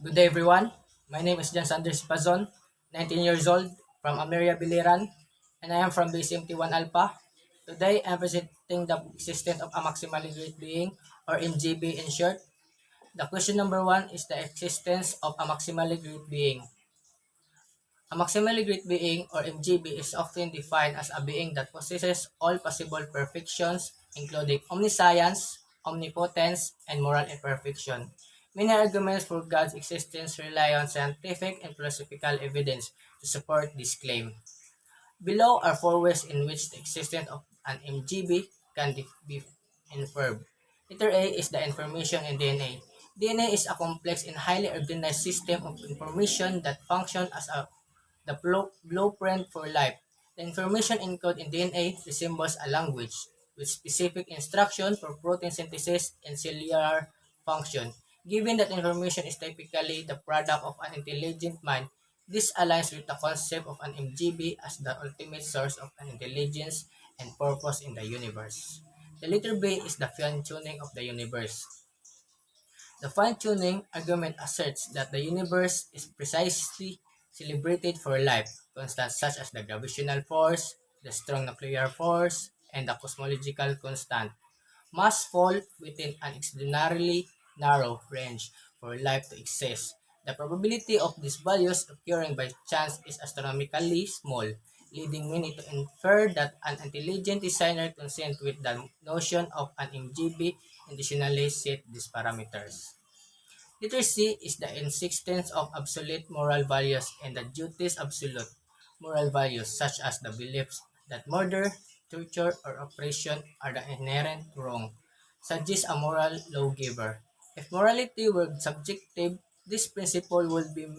Good day, everyone. My name is Jan Sanders Pazon, 19 years old, from Ameria Biliran, and I am from BCMT1 Alpha. Today, I am presenting the existence of a maximally great being, or MGB in short. The question number one is the existence of a maximally great being. A maximally great being, or MGB, is often defined as a being that possesses all possible perfections, including omniscience, omnipotence, and moral imperfection. Many arguments for God's existence rely on scientific and philosophical evidence to support this claim. Below are four ways in which the existence of an MGB can be inferred. Letter A is the information in DNA. DNA is a complex and highly organized system of information that functions as the blueprint for life. The information encoded in DNA resembles a language with specific instructions for protein synthesis and cellular function. Given that information is typically the product of an intelligent mind, this aligns with the concept of an MGB as the ultimate source of an intelligence and purpose in the universe. The letter B is the fine-tuning of the universe. The fine-tuning argument asserts that the universe is precisely calibrated for life, constants such as the gravitational force, the strong nuclear force, and the cosmological constant must fall within an extraordinarily narrow range for life to exist. The probability of these values occurring by chance is astronomically small, leading many to infer that an intelligent designer consent with the notion of an MGB intentionally set these parameters. Letter C is the insistence of absolute moral values and the duties absolute moral values such as the beliefs that murder, torture, or oppression are the inherent wrong, suggests a moral lawgiver. If morality were subjective, this principle would be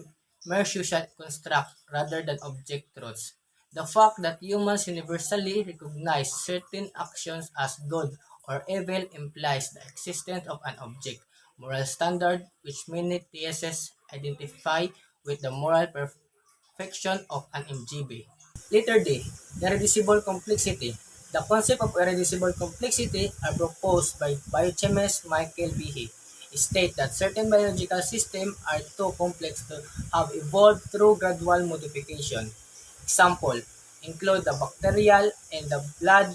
mere social construct rather than object truths. The fact that humans universally recognize certain actions as good or evil implies the existence of an object moral standard which many theists identify with the moral perfection of an MGB. Letter D. Irreducible complexity. The concept of irreducible complexity are proposed by biochemist Michael Behe. State that certain biological systems are too complex to have evolved through gradual modification. Example include the bacterial and the blood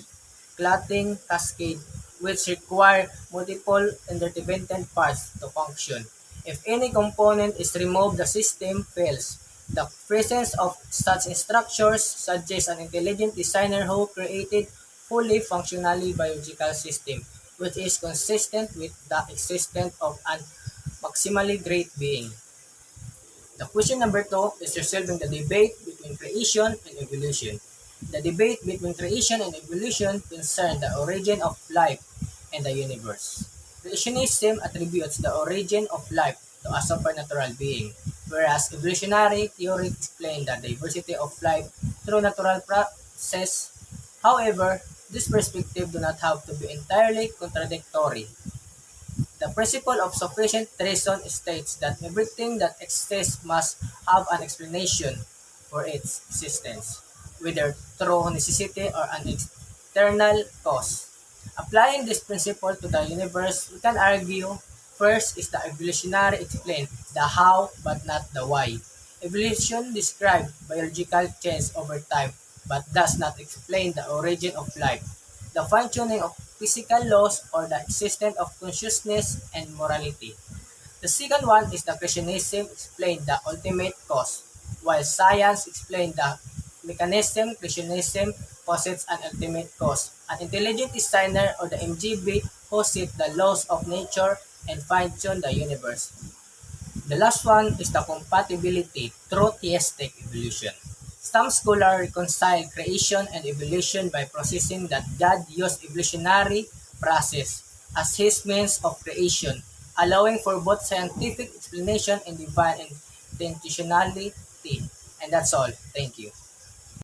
clotting cascade, which require multiple interdependent parts to function. If any component is removed, the system fails. The presence of such structures suggests an intelligent designer who created fully functionally biological system, which is consistent with the existence of an maximally great being. The question number two is resolving the debate between creation and evolution. The debate between creation and evolution concerns the origin of life and the universe. Creationism attributes the origin of life to a supernatural being, whereas evolutionary theory explains the diversity of life through natural process. However, this perspective do not have to be entirely contradictory. The principle of sufficient reason states that everything that exists must have an explanation for its existence, whether through necessity or an external cause. Applying this principle to the universe, we can argue first is the evolutionary explain the how but not the why. Evolution describes biological change over time but does not explain the origin of life, the fine-tuning of physical laws, or the existence of consciousness and morality. The second one is the creationism explain the ultimate cause, while science explains the mechanism. Creationism posits an ultimate cause, an intelligent designer or the MGB who set the laws of nature and fine-tune the universe. The last one is the compatibility through theistic evolution. Some scholars reconcile creation and evolution by processing that God used evolutionary process as his means of creation, allowing for both scientific explanation and divine intentionality. And that's all. Thank you.